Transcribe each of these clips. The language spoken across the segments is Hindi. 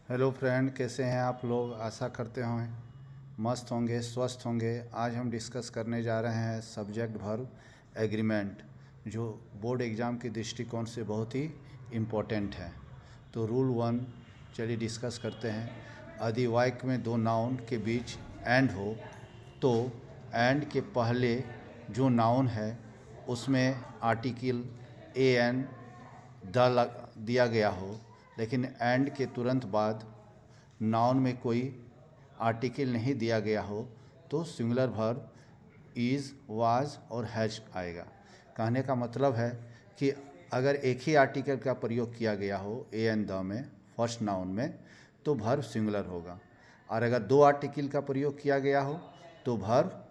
हेलो फ्रेंड, कैसे हैं आप लोग। आशा करते हैं मस्त होंगे, स्वस्थ होंगे। आज हम डिस्कस करने जा रहे हैं सब्जेक्ट वर्ब एग्रीमेंट, जो बोर्ड एग्ज़ाम के दृष्टिकोण से बहुत ही इम्पोर्टेंट है। तो रूल 1 चलिए डिस्कस करते हैं। यदि वाक्य में दो नाउन के बीच एंड हो तो एंड के पहले जो नाउन है उसमें आर्टिकल ए एन द दिया गया हो, लेकिन एंड के तुरंत बाद नाउन में कोई आर्टिकल नहीं दिया गया हो तो सिंगुलर वर्ब इज़, वाज और हैज आएगा। कहने का मतलब है कि अगर एक ही आर्टिकल का प्रयोग किया गया हो ए एंड द में, फर्स्ट नाउन में, तो वर्ब सिंगुलर होगा। और अगर दो आर्टिकल का प्रयोग किया गया हो तो वर्ब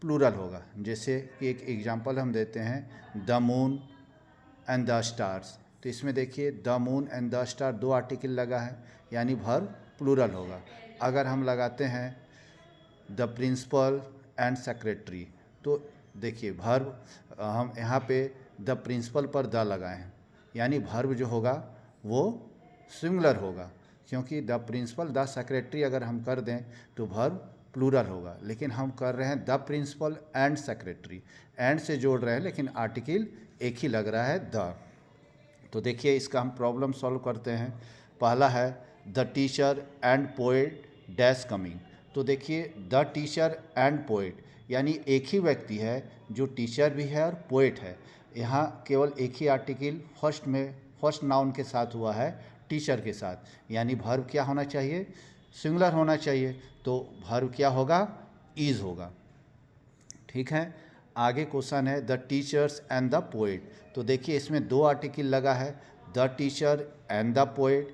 प्लूरल होगा। जैसे कि एक एग्जांपल हम देते हैं, the moon and the stars. तो इसमें देखिए the moon and the star दो आर्टिकल लगा है, यानी वर्ब प्लूरल होगा। अगर हम लगाते हैं द प्रिंसिपल एंड सेक्रेटरी, तो देखिए वर्ब हम यहाँ पे द प्रिंसिपल पर द लगाए हैं, यानी वर्ब जो होगा वो सिंगुलर होगा, क्योंकि द प्रिंसिपल द सेक्रेटरी अगर हम कर दें तो वर्ब प्लूरल होगा। लेकिन हम कर रहे हैं the principal and secretary, and से जोड़ रहे हैं लेकिन आर्टिकल एक ही लग रहा है, द। तो देखिए इसका हम प्रॉब्लम सॉल्व करते हैं। पहला है the teacher and poet dash coming. तो देखिए द टीचर एंड पोएट, यानी एक ही व्यक्ति है जो टीचर भी है और पोएट है। यहाँ केवल एक ही आर्टिकल फर्स्ट नाउन के साथ हुआ है, टीचर के साथ, यानी वर्ब क्या होना चाहिए, सिंगुलर होना चाहिए। तो वर्ब क्या होगा, इज होगा। ठीक है, आगे क्वेश्चन है the teachers and the poet. तो देखिए इसमें दो आर्टिकल लगा है, the teacher and the poet,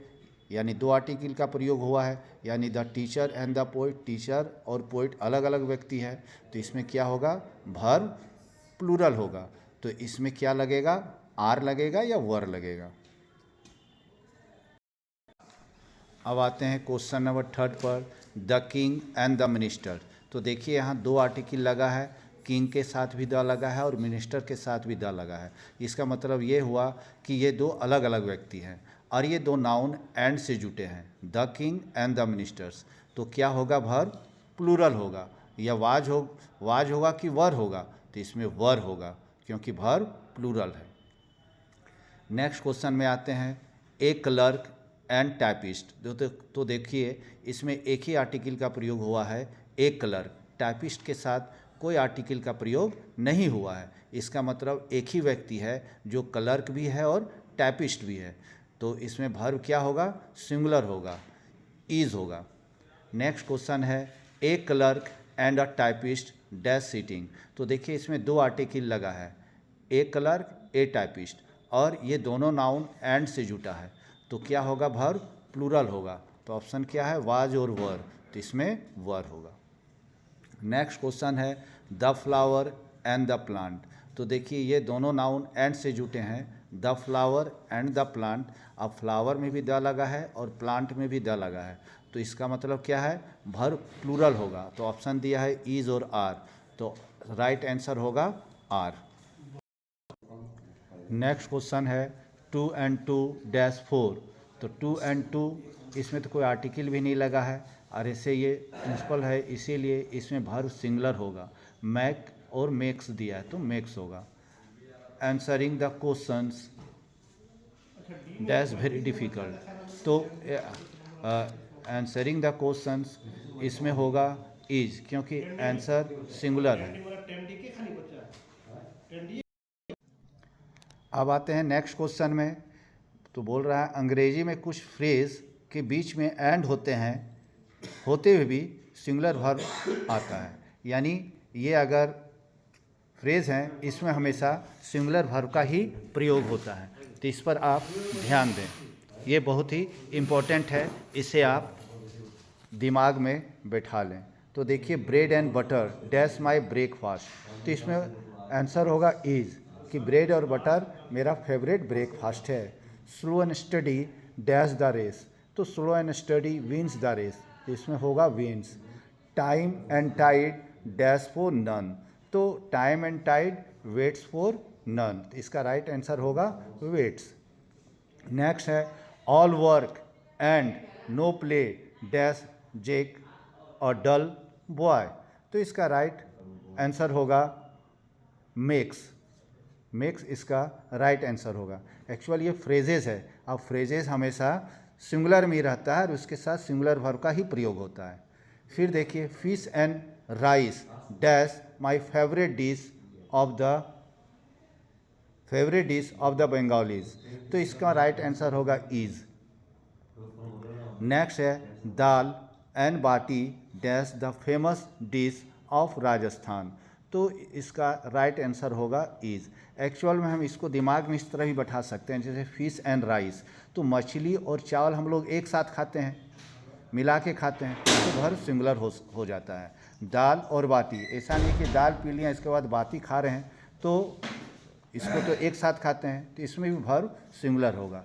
यानी दो आर्टिकल का प्रयोग हुआ है, यानी the teacher and the poet, teacher और पोएट अलग अलग व्यक्ति है। तो इसमें क्या होगा, वर्ब प्लूरल होगा। तो इसमें क्या लगेगा, आर लगेगा या वर लगेगा। अब आते हैं क्वेश्चन नंबर 3 पर, the king and the minister. तो देखिए यहाँ दो आर्टिकल लगा है, किंग के साथ भी द लगा है और मिनिस्टर के साथ भी द लगा है। इसका मतलब ये हुआ कि ये दो अलग अलग व्यक्ति हैं और ये दो नाउन एंड से जुटे हैं, the king and the ministers. तो क्या होगा, वर्ब प्लूरल होगा, या वाज होगा कि वर होगा। तो इसमें वर होगा क्योंकि वर्ब प्लूरल है। नेक्स्ट क्वेश्चन में आते हैं, ए क्लर्क एंड टाइपिस्ट। तो देखिए इसमें एक ही आर्टिकल का प्रयोग हुआ है, ए क्लर्क। टाइपिस्ट के साथ कोई आर्टिकल का प्रयोग नहीं हुआ है। इसका मतलब एक ही व्यक्ति है जो क्लर्क भी है और टाइपिस्ट भी है। तो इसमें वर्ब क्या होगा, सिंगुलर होगा, इज होगा। नेक्स्ट क्वेश्चन है, a clerk and a typist dash sitting. तो देखिए इसमें दो आर्टिकल लगा है, ए क्लर्क, ए टाइपिस्ट, और ये दोनों नाउन एंड से जुटा है। तो क्या होगा, वर्ब प्लूरल होगा। तो ऑप्शन क्या है, वाज और वर। तो इसमें वर होगा। नेक्स्ट क्वेश्चन है, the flower and the plant. तो देखिए ये दोनों नाउन एंड से जुटे हैं, the flower and the plant. अब फ्लावर में भी द लगा है और प्लांट में भी द लगा है। तो इसका मतलब क्या है, वर्ब प्लूरल होगा। तो ऑप्शन दिया है इज और आर, तो राइट आंसर होगा आर। नेक्स्ट क्वेश्चन है, 2 एंड 2 डैश 4। तो 2 एंड 2, इसमें तो कोई आर्टिकल भी नहीं लगा है और ऐसे ये प्रिंसिपल है, इसीलिए इसमें वर्ब सिंगुलर होगा। मैक और मेक्स दिया है तो मेक्स होगा। Answering the questions dash very difficult. तो आंसरिंग द क्वेश्चंस इसमें होगा इज, क्योंकि आंसर सिंगुलर है। अब आते हैं नेक्स्ट क्वेश्चन में। तो बोल रहा है, अंग्रेजी में कुछ फ्रेज के बीच में एंड होते हैं, होते हुए भी सिंगुलर वर्ब आता है। यानी ये अगर फ्रेज हैं, इसमें हमेशा सिंगुलर वर्ब का ही प्रयोग होता है। तो इस पर आप ध्यान दें, ये बहुत ही इम्पोर्टेंट है, इसे आप दिमाग में बैठा लें। तो देखिए, bread and butter dash my breakfast. तो इसमें आंसर होगा इज, कि ब्रेड और बटर मेरा फेवरेट ब्रेकफास्ट है। Slow and steady dash the race. तो slow and steady wins the race. तो इसमें होगा wins. Time and tide dash for none. तो time and tide waits for none. तो इसका राइट आंसर होगा वेट्स। नेक्स्ट है, all work and no play dash Jack और डल बॉय। तो इसका राइट आंसर होगा मेक्स। मेक्स इसका राइट आंसर होगा। एक्चुअल ये फ्रेजेस है। अब फ्रेजेस हमेशा सिंगुलर में ही रहता है और उसके साथ सिंगुलर वर्ब का ही प्रयोग होता है। फिर देखिए, fish and rice dash my favourite dish of the Bengalis. तो इसका राइट आंसर होगा इज। नेक्स्ट है dal and baati dash the famous dish of Rajasthan. तो इसका राइट आंसर होगा इज। एक्चुअल में हम इसको दिमाग में इस तरह भी बैठा सकते हैं, जैसे फिश एंड राइस, तो मछली और चावल हम लोग एक साथ खाते हैं, मिला के खाते हैं, तो वर्ब सिंगुलर हो जाता है। दाल और बाटी, ऐसा नहीं कि दाल पी लिया इसके बाद बाटी खा रहे हैं, तो इसको तो एक साथ खाते हैं, तो इसमें भी वर्ब सिंगुलर होगा।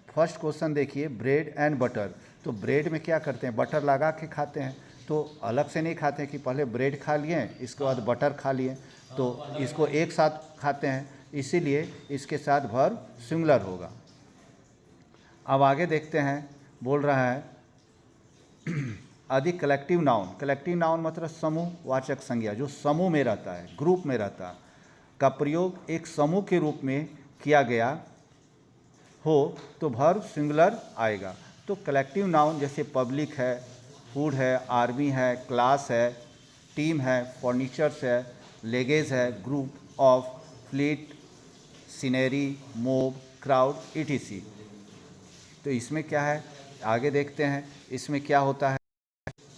फर्स्ट क्वेश्चन देखिए, ब्रेड एंड बटर। तो ब्रेड में क्या करते हैं, बटर लगा के खाते हैं, तो अलग से नहीं खाते हैं कि पहले ब्रेड खा लिए इसके बाद बटर खा लिए, तो इसको एक साथ खाते हैं, इसीलिए इसके साथ वर्ब सिंगुलर होगा। अब आगे देखते हैं, बोल रहा है अधिक कलेक्टिव नाउन। कलेक्टिव नाउन मतलब समूहवाचक संज्ञा, जो समूह में रहता है, ग्रुप में रहता है, का प्रयोग एक समूह के रूप में किया गया हो तो वर्ब सिंगुलर आएगा। तो कलेक्टिव नाउन जैसे पब्लिक है, फूड है, आर्मी है, क्लास है, टीम है, फर्नीचर्स है, लेगेज है, group of, fleet, scenery, mob, crowd etc। तो इसमें क्या है, आगे देखते हैं इसमें क्या होता है।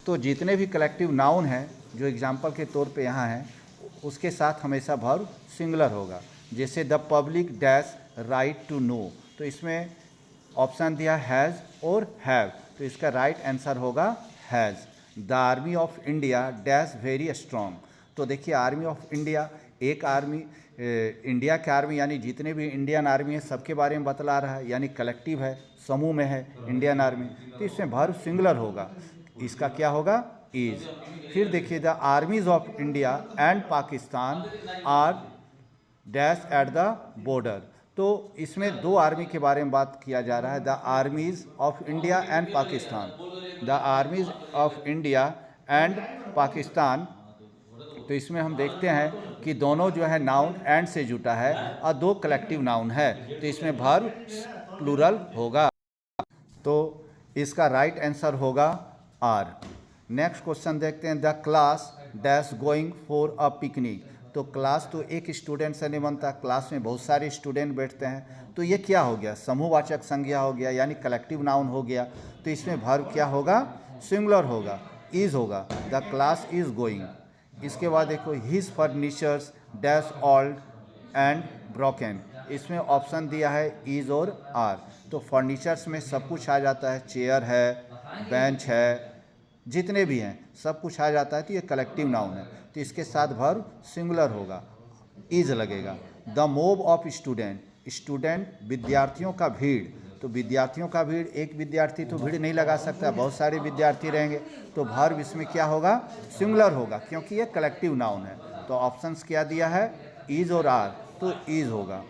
तो जितने भी कलेक्टिव नाउन हैं जो एग्जाम्पल के तौर पे यहाँ हैं, उसके साथ हमेशा वर्ब सिंगुलर होगा। जैसे the public dash right to know, तो इसमें ऑप्शन दिया हैज़ और हैव, तो इसका राइट आंसर होगा has. The army of India dash very strong. तो देखिए, आर्मी ऑफ इंडिया, एक आर्मी, इंडिया के आर्मी यानी जितने भी इंडियन आर्मी है सबके बारे में बतला रहा है, यानी कलेक्टिव है, समूह में है इंडियन आर्मी, तो इसमें वर्ब सिंगुलर होगा, इसका क्या होगा, इज। फिर देखिए, the armies of India and Pakistan are dash at the border. तो इसमें दो आर्मी के बारे में बात किया जा रहा है, the armies of India and Pakistan, the armies of India and Pakistan. तो इसमें हम देखते हैं कि दोनों जो है नाउन एंड से जुटा है और दो कलेक्टिव नाउन है, तो इसमें वर्ब प्लूरल होगा, तो इसका राइट आंसर होगा आर। नेक्स्ट क्वेश्चन देखते हैं, the class dash going for a picnic. तो क्लास तो एक स्टूडेंट से नहीं बनता, क्लास में बहुत सारे स्टूडेंट बैठते हैं, तो ये क्या हो गया, समूहवाचक संज्ञा हो गया, यानी कलेक्टिव नाउन हो गया, तो इसमें वर्ब क्या होगा, सिंगुलर होगा, इज होगा, द क्लास इज गोइंग। इसके बाद देखो, his furnitures dash old and broken. इसमें ऑप्शन दिया है इज और आर, तो फर्नीचर्स में सब कुछ आ जाता है, चेयर है, बेंच है, जितने भी हैं सब कुछ आ जाता है, तो ये कलेक्टिव नाउन है, तो इसके साथ वर्ब सिंगुलर होगा, इज लगेगा। The mob of student, student विद्यार्थियों का भीड़, तो विद्यार्थियों का भीड़, एक विद्यार्थी तो भीड़ नहीं लगा सकता, बहुत सारे विद्यार्थी रहेंगे, तो वर्ब इसमें क्या होगा, सिंगुलर होगा, क्योंकि ये कलेक्टिव नाउन है। तो ऑप्शंस क्या दिया है, इज और आर, तो इज होगा।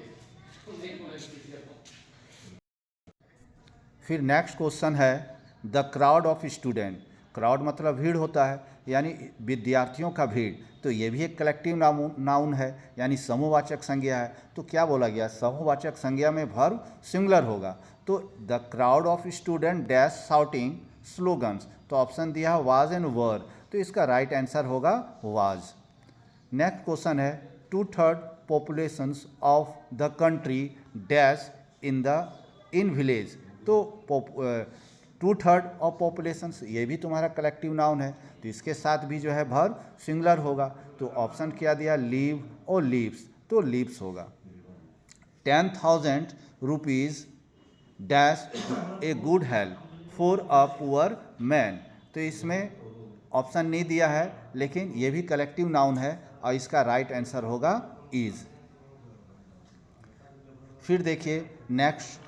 फिर नेक्स्ट क्वेश्चन है, the crowd of student. Crowd मतलब भीड़ होता है, यानी विद्यार्थियों का भीड़, तो ये भी एक कलेक्टिव नाउन है, यानी समूहवाचक संज्ञा है, तो क्या बोला गया, समूहवाचक संज्ञा में वर्ब सिंगुलर होगा। तो the crowd of student dash shouting slogans, तो ऑप्शन दिया है वाज एंड वर, तो इसका राइट आंसर होगा वाज। नेक्स्ट क्वेश्चन है, 2/3 populations of the country dash in village. तो 2/3 ऑफ पॉपुलेशन, ये भी तुम्हारा कलेक्टिव नाउन है, तो इसके साथ भी जो है वर्ब सिंगुलर होगा, तो ऑप्शन क्या दिया, लीव और लीव्स, तो लीव्स होगा। 10,000 rupees dash a good help for a poor man. तो इसमें ऑप्शन नहीं दिया है, लेकिन ये भी कलेक्टिव नाउन है और इसका राइट आंसर होगा इज। फिर देखिए next,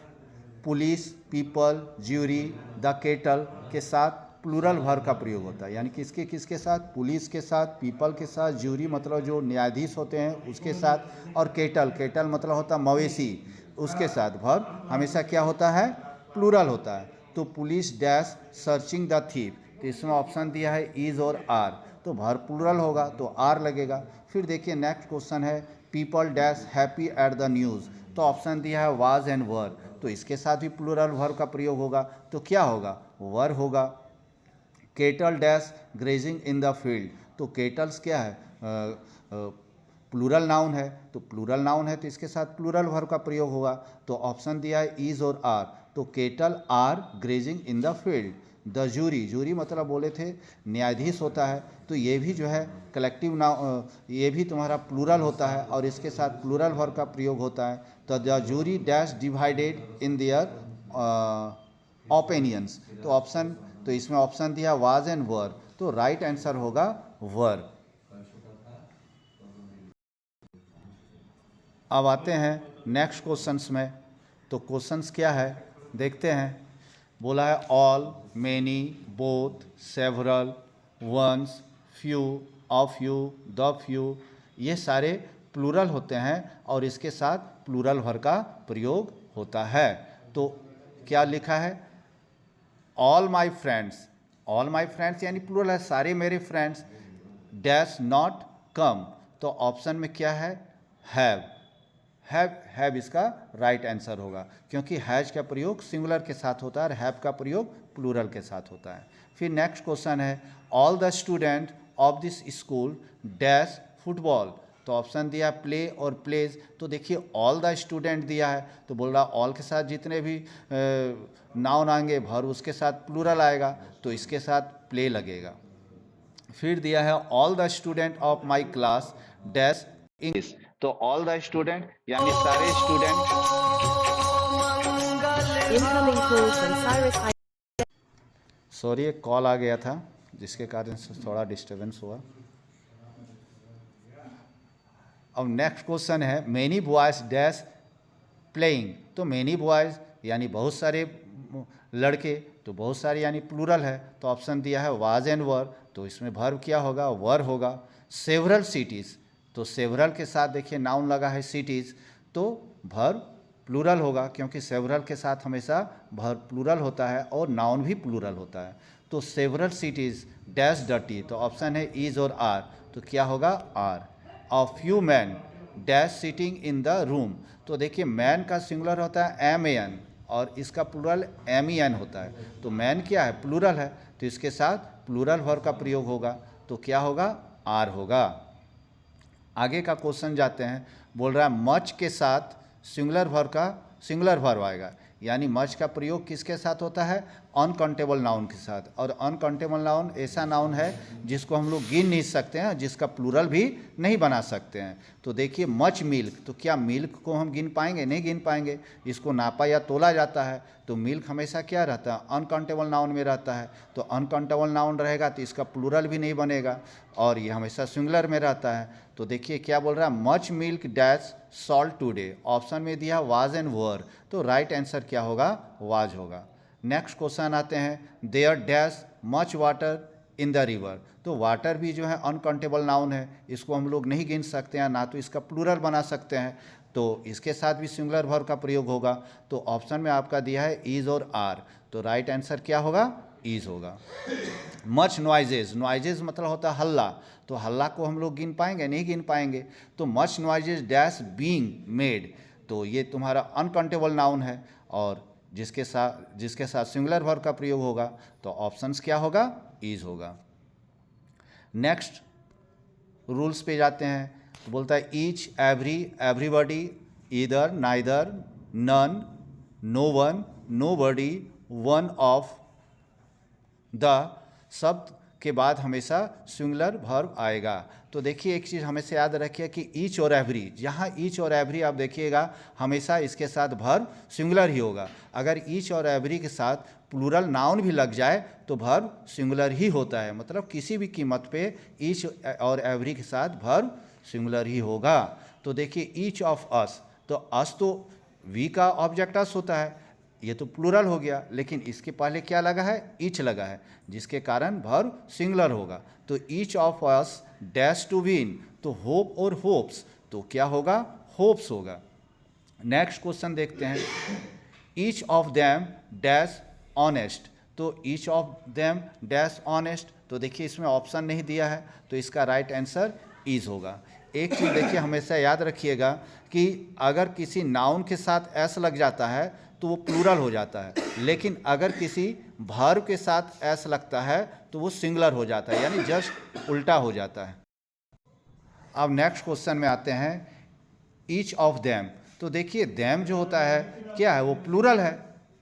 police, people, jury, the kettle के साथ प्लूरल वर्ब का प्रयोग होता है, यानी किसके किसके साथ, पुलिस के साथ, पीपल के साथ, ज्यूरी मतलब जो न्यायाधीश होते हैं उसके साथ, और केटल मतलब होता है मवेशी, उसके साथ वर्ब हमेशा क्या होता है, प्लूरल होता है। तो police dash searching the thief, तो इसमें ऑप्शन दिया है इज और आर, तो भर प्लूरल होगा तो आर लगेगा। फिर देखिए नेक्स्ट क्वेश्चन है people dash happy at the news, तो ऑप्शन दिया है वाज एंड वर, तो इसके साथ भी प्लूरल वर्ब का प्रयोग होगा, तो क्या होगा, वर होगा। Kettle dash grazing in the field, तो केटल्स क्या है, प्लूरल नाउन है, तो प्लूरल नाउन है तो इसके साथ प्लूरल वर्ब का प्रयोग होगा, तो ऑप्शन दिया है इज और आर, तो cattle are grazing in the field. The jury, jury मतलब बोले थे न्यायाधीश होता है, तो ये भी जो है कलेक्टिव नाउन, ये भी तुम्हारा प्लूरल होता है और इसके साथ प्लूरल वर्ब का प्रयोग होता है। तो the jury dash divided in their opinions, तो ऑप्शन, तो इसमें ऑप्शन दिया वाज एंड वर, तो राइट आंसर होगा वर। अब आते हैं नेक्स्ट क्वेश्चंस में, तो क्वेश्चंस क्या है देखते हैं। बोला है all, many, both, several, ones, few, a few, the few, ये सारे प्लूरल होते हैं और इसके साथ प्लूरल वर्ब का प्रयोग होता है। तो क्या लिखा है, all my friends, all my friends यानी प्लूरल है, सारे मेरे फ्रेंड्स, डैश नॉट कम, तो ऑप्शन में क्या है, हैव, हैव इसका राइट आंसर होगा, क्योंकि हैज का प्रयोग सिंगुलर के साथ होता है और हैव का प्रयोग प्लूरल के साथ होता है। फिर नेक्स्ट क्वेश्चन है all the student of this school dash football, तो ऑप्शन दिया प्ले और प्लेज, तो देखिए ऑल द स्टूडेंट दिया है तो बोल रहा ऑल के साथ जितने भी नाउन आएंगे भर उसके साथ प्लूरल आएगा, तो इसके साथ प्ले लगेगा। फिर दिया है all the student of my class dash English, तो ऑल द स्टूडेंट यानी सारे student. Incoming call from Cyrus. Sorry एक कॉल आ गया था जिसके कारण से थोड़ा डिस्टर्बेंस हुआ। अब नेक्स्ट क्वेश्चन है मेनी बॉयज डैश प्लेइंग, तो मेनी बॉयज यानी बहुत सारे लड़के, तो बहुत सारे यानी प्लूरल है, तो ऑप्शन दिया है वाज एंड वर, तो इसमें वर्ब क्या होगा, वर होगा। सेवरल सिटीज़, तो सेवरल के साथ देखिए नाउन लगा है सिटीज़, तो वर्ब प्लूरल होगा, क्योंकि सेवरल के साथ हमेशा वर्ब प्लूरल होता है और नाउन भी प्लूरल होता है। तो सेवरल सिटीज़ डैश डर्टी, तो ऑप्शन है इज और आर, तो क्या होगा are. A few man dash sitting in the room, तो देखिए मैन का सिंगुलर होता है एम ए एन और इसका प्लूरल एम ई एन होता है, तो मैन क्या है प्लूरल है, तो इसके साथ प्लूरल वर्ब का प्रयोग होगा, तो क्या होगा आर होगा। आगे का क्वेश्चन जाते हैं, बोल रहा है मच के साथ सिंगुलर वर्ब का सिंगुलर वर्ब आएगा, यानी मच का प्रयोग किसके साथ होता है, अनकाउंटेबल नाउन के साथ, और अनकाउंटेबल नाउन ऐसा नाउन है जिसको हम लोग गिन नहीं सकते हैं, जिसका प्लूरल भी नहीं बना सकते हैं। तो देखिए मच मिल्क, तो क्या मिल्क को हम गिन पाएंगे, नहीं गिन पाएंगे, इसको नापा या तोला जाता है, तो मिल्क हमेशा क्या रहता है, अनकाउंटेबल नाउन में रहता है, तो अनकाउंटेबल नाउन रहेगा तो इसका प्लूरल भी नहीं बनेगा और ये हमेशा सिंगुलर में रहता है। तो देखिए क्या बोल रहा है much milk dash salt today, option में दिया वाज एंड वर, तो राइट आंसर क्या होगा, वाज होगा। नेक्स्ट क्वेश्चन आते हैं there dash much water in the river, तो वाटर भी जो है अनकाउंटेबल नाउन है, इसको हम लोग नहीं गिन सकते हैं, ना तो इसका प्लूरल बना सकते हैं, तो इसके साथ भी सिंगुलर वर्ब का प्रयोग होगा, तो ऑप्शन में आपका दिया है इज और आर, तो राइट आंसर क्या होगा, इज होगा। मच नॉइजेज, नॉइजेज मतलब होता है हल्ला, तो हल्ला को हम लोग गिन पाएंगे, नहीं गिन पाएंगे, तो much noises dash being made, तो ये तुम्हारा अनकाउंटेबल नाउन है और जिसके साथ सिंगुलर वर्ब का प्रयोग होगा, तो ऑप्शंस क्या होगा, इज होगा। नेक्स्ट रूल्स पे जाते हैं, तो बोलता है each, every, everybody, either, neither, none, no one, nobody, one of, the शब्द के बाद हमेशा सिंगुलर वर्ब आएगा। तो देखिए एक चीज़ हमेशा याद रखिए कि ईच और एवरी, जहाँ ईच और एवरी आप देखिएगा हमेशा इसके साथ वर्ब सिंगुलर ही होगा, अगर ईच और एवरी के साथ प्लूरल नाउन भी लग जाए तो वर्ब सिंगुलर ही होता है, मतलब किसी भी कीमत पे ईच और एवरी के साथ वर्ब सिंगुलर ही होगा। तो देखिए ईच ऑफ अस, तो अस तो वी का ऑब्जेक्ट अस होता है, ये तो प्लूरल हो गया, लेकिन इसके पहले क्या लगा है, ईच लगा है, जिसके कारण वर्ब सिंगुलर होगा। तो each of us dash to win, तो होप और होप्स, तो क्या होगा, होप्स होगा। नेक्स्ट क्वेश्चन देखते हैं each of them dash honest, तो each of them dash honest, तो देखिए इसमें ऑप्शन नहीं दिया है, तो इसका राइट आंसर इज होगा। एक चीज़ देखिए हमेशा याद रखिएगा कि अगर किसी नाउन के साथ एस लग जाता है तो वो प्लूरल हो जाता है, लेकिन अगर किसी वर्ब के साथ एस लगता है तो वो सिंगुलर हो जाता है, यानी जस्ट उल्टा हो जाता है। अब नेक्स्ट क्वेश्चन में आते हैं, ईच ऑफ देम, तो देखिए देम जो होता है क्या है, वो प्लूरल है,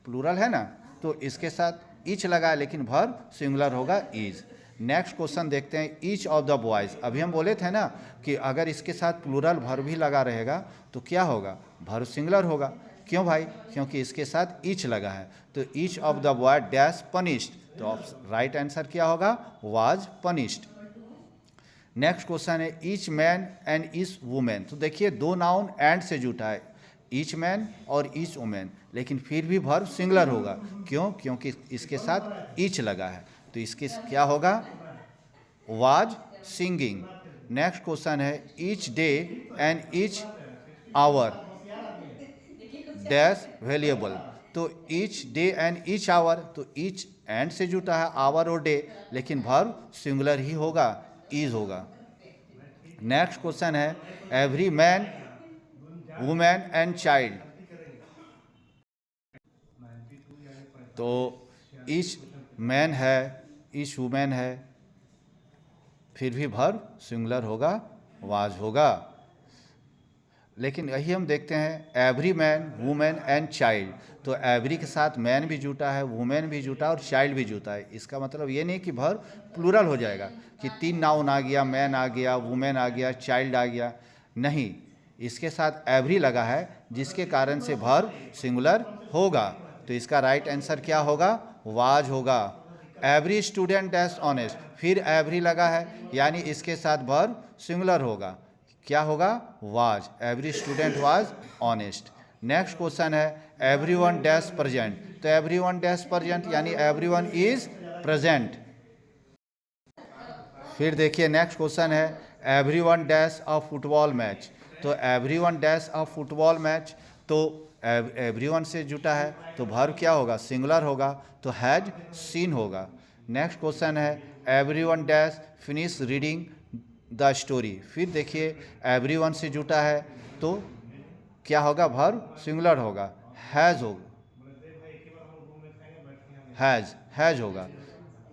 प्लूरल है ना, तो इसके साथ ईच लगा है, लेकिन वर्ब सिंगुलर होगा इज। नेक्स्ट क्वेश्चन देखते हैं, ईच ऑफ द बॉयज़, अभी हम बोले थे ना कि अगर इसके साथ प्लूरल वर्ब भी लगा रहेगा तो क्या होगा, वर्ब सिंगुलर होगा। क्यों भाई, क्योंकि इसके साथ ईच लगा है, तो each of the boy dash punished, तो राइट आंसर क्या होगा, वाज पनिश्ड। नेक्स्ट क्वेश्चन है, each man and each women, तो देखिए दो नाउन एंड से जुटा है, ईच मैन और ईच वुमेन, लेकिन फिर भी वर्ब सिंगुलर होगा। क्यों, क्योंकि इसके साथ ईच लगा है, तो इसके क्या होगा, वाज सिंगिंग। नेक्स्ट क्वेश्चन है, each day and each hour dash valuable, तो each day and each hour, तो ईच एंड से जुटा है, आवर और डे, लेकिन वर्ब सिंगुलर ही होगा, इज होगा। नेक्स्ट क्वेश्चन है, every man women and child, तो ईच मैन है, ईच वुमेन है, फिर भी वर्ब सिंगुलर होगा, वाज होगा। लेकिन यही हम देखते हैं, every man women and child, तो एवरी के साथ मैन भी जुटा है, वुमेन भी जुटा है और चाइल्ड भी जुटा है। इसका मतलब ये नहीं कि वर्ब प्लूरल हो जाएगा कि तीन नाउन आ गया, मैन आ गया, वुमेन आ गया, चाइल्ड आ गया, नहीं, इसके साथ एवरी लगा है, जिसके कारण से वर्ब सिंगुलर होगा। तो इसका राइट आंसर क्या होगा, वाज होगा। एवरी स्टूडेंट डैश ऑनेस्ट, फिर एवरी लगा है, यानी इसके साथ वर्ब सिंगुलर होगा, क्या होगा, was, every student was honest. Next question है, एवरीवन डैश प्रेजेंट, तो एवरीवन डैश प्रेजेंट यानी एवरीवन इज प्रेजेंट। फिर देखिए नेक्स्ट क्वेश्चन है, everyone dash a football match, तो everyone dash a football match, तो एवरीवन से जुटा है, तो वर्ब क्या होगा, सिंगुलर होगा, तो हैज सीन होगा। नेक्स्ट क्वेश्चन है, everyone dash finish reading the story, फिर देखिए एवरीवन से जुटा है, तो क्या होगा, वर्ब सिंगुलर होगा, हैज़ होगा, हैज़ होगा।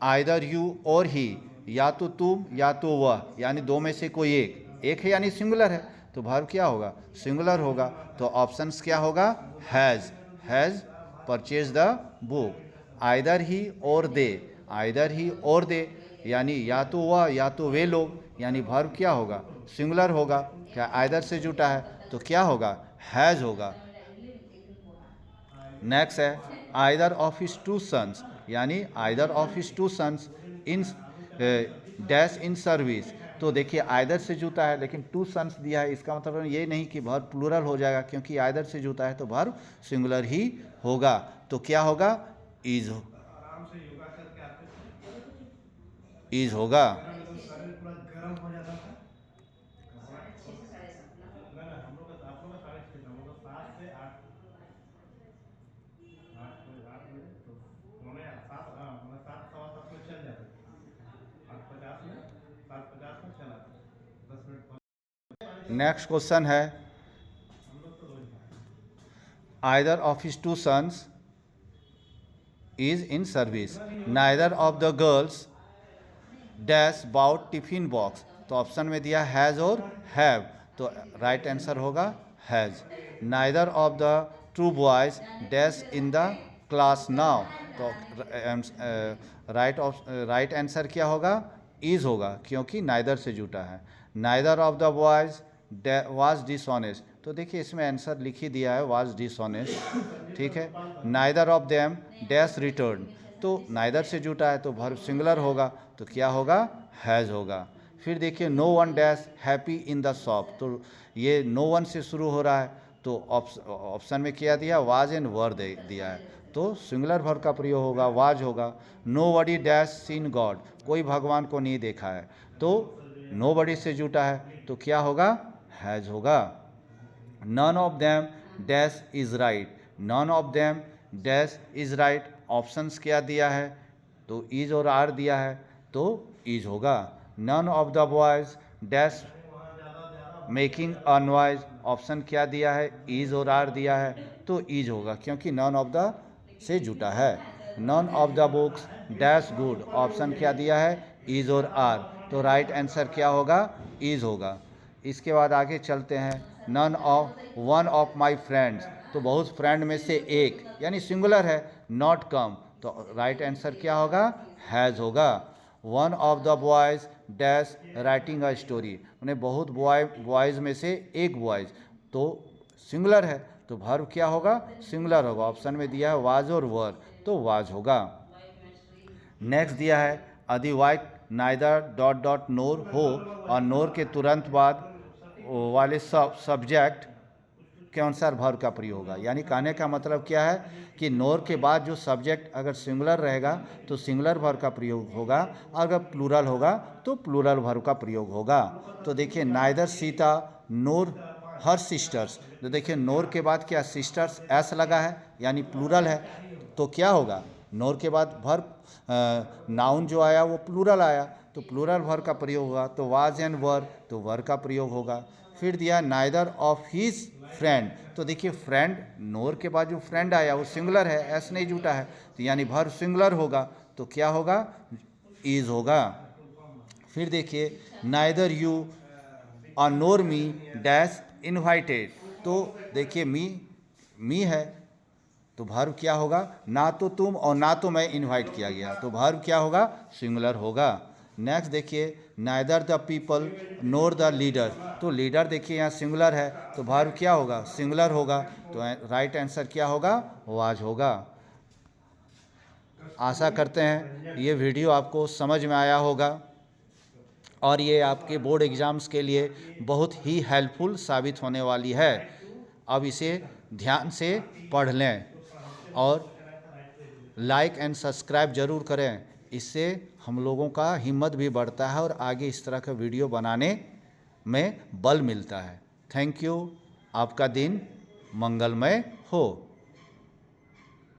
आइदर यू और ही, या तो तुम या तो वह, यानी दो में से कोई एक है, यानी सिंगुलर है, तो वर्ब क्या होगा, सिंगुलर होगा। तो ऑप्शंस क्या होगा, has purchase the book, either he और दे, आइदर ही और दे, यानी या तो वह या तो वे लोग, यानी वर्ब क्या होगा, सिंगुलर होगा। क्या आइदर से जुटा है, तो क्या होगा, हैज़ होगा। नेक्स्ट है, either of his two sons, यानी either of his two sons in dash in service, तो देखिए आइदर से जुटा है, लेकिन टू सन्स दिया है, इसका मतलब ये नहीं कि वर्ब प्लूरल हो जाएगा, क्योंकि आइदर से जुटा है तो वर्ब सिंगुलर ही होगा, तो क्या होगा, इज होगा। नेक्स्ट क्वेश्चन है, either of his two sons is in service, neither of the girls dash bought tiffin box, तो ऑप्शन में दिया हैज़ और हैव, तो राइट आंसर होगा has. Neither of the two boys dash in the class now, तो राइट आंसर क्या होगा, इज होगा, क्योंकि नाइदर से जुटा है। Neither of the boys was dishonest, तो देखिए इसमें आंसर लिख ही दिया है, वाज डिसऑनेस्ट, ठीक है। Neither of them dash return, तो नाइदर से जुटा है तो वर्ब सिंगुलर होगा, तो क्या होगा, हैज़ होगा। फिर देखिए, no one dash happy in the shop, तो ये नो वन से शुरू हो रहा है, तो ऑप्शन में क्या दिया, वाज एंड वर दिया है, तो सिंगुलर वर्ब का प्रयोग होगा, वाज होगा। नो बडी डैश सीन गॉड, कोई भगवान को नहीं देखा है, तो नो बडी से जुटा है, तो क्या होगा, हैज़ होगा। None of them dash is right, none of them dash is right, options क्या दिया है, तो इज और आर दिया है तो इज होगा। None of the boys dash making a noise, option क्या दिया है, इज और आर दिया है तो इज होगा, क्योंकि नन ऑफ द से जुटा है। None of the books dash good, option क्या दिया है, इज और आर, तो राइट आंसर क्या होगा, इज होगा। इसके बाद आगे चलते हैं। None of one of my friends, तो बहुत फ्रेंड में से एक यानी सिंगुलर है, नॉट कम, तो राइट आंसर क्या होगा, हैज़ होगा। One of the boys dash writing a story, उन्हें बहुत बॉयज़ में से एक बॉयज़, तो सिंगुलर है तो वर्ब क्या होगा, सिंगुलर होगा। ऑप्शन में दिया है वाज और वर, तो वाज होगा। नेक्स्ट दिया है अदरवाइज नाइदर डॉट डॉट नोर हो, और नोर के तुरंत बाद वाले सब्जेक्ट के अनुसार वर्ब का प्रयोग होगा। यानी कहने का मतलब क्या है कि नोर के बाद जो सब्जेक्ट अगर सिंगुलर रहेगा तो सिंगुलर वर्ब का प्रयोग होगा, अगर प्लूरल होगा तो प्लूरल वर्ब का प्रयोग होगा। तो देखिए नाइदर सीता नोर हर सिस्टर्स, तो देखिए नोर के बाद क्या सिस्टर्स एस लगा है यानी प्लूरल है, तो क्या होगा, नोर के बाद वर्ब नाउन जो आया वो प्लूरल आया तो प्लूरल वर्ब का प्रयोग होगा, तो वाज एंड वर तो वर का प्रयोग होगा। फिर दिया नाइदर ऑफ हिज फ्रेंड, तो देखिए फ्रेंड नोर के बाद जो फ्रेंड आया वो सिंगुलर है, एस नहीं जुटा है, तो यानी वर्ब सिंगुलर होगा तो क्या होगा, इज होगा। फिर देखिए नाइदर यू और नोर मी डैश इनवाइटेड, तो देखिए मी है तो वर्ब क्या होगा, ना तो तुम और ना तो मैं इनवाइट किया गया, तो वर्ब क्या होगा, सिंगुलर होगा। नेक्स्ट देखिए neither the people NOR the leader, तो लीडर देखिए यहाँ सिंगुलर है तो वर्ब क्या होगा, सिंगुलर होगा, तो राइट आंसर क्या होगा, वाज होगा। आशा करते हैं ये वीडियो आपको समझ में आया होगा और ये आपके बोर्ड एग्ज़ाम्स के लिए बहुत ही हेल्पफुल साबित होने वाली है। अब इसे ध्यान से पढ़ लें और लाइक एंड सब्सक्राइब ज़रूर करें, इससे हम लोगों का हिम्मत भी बढ़ता है और आगे इस तरह का वीडियो बनाने में बल मिलता है। थैंक यू, आपका दिन मंगलमय हो।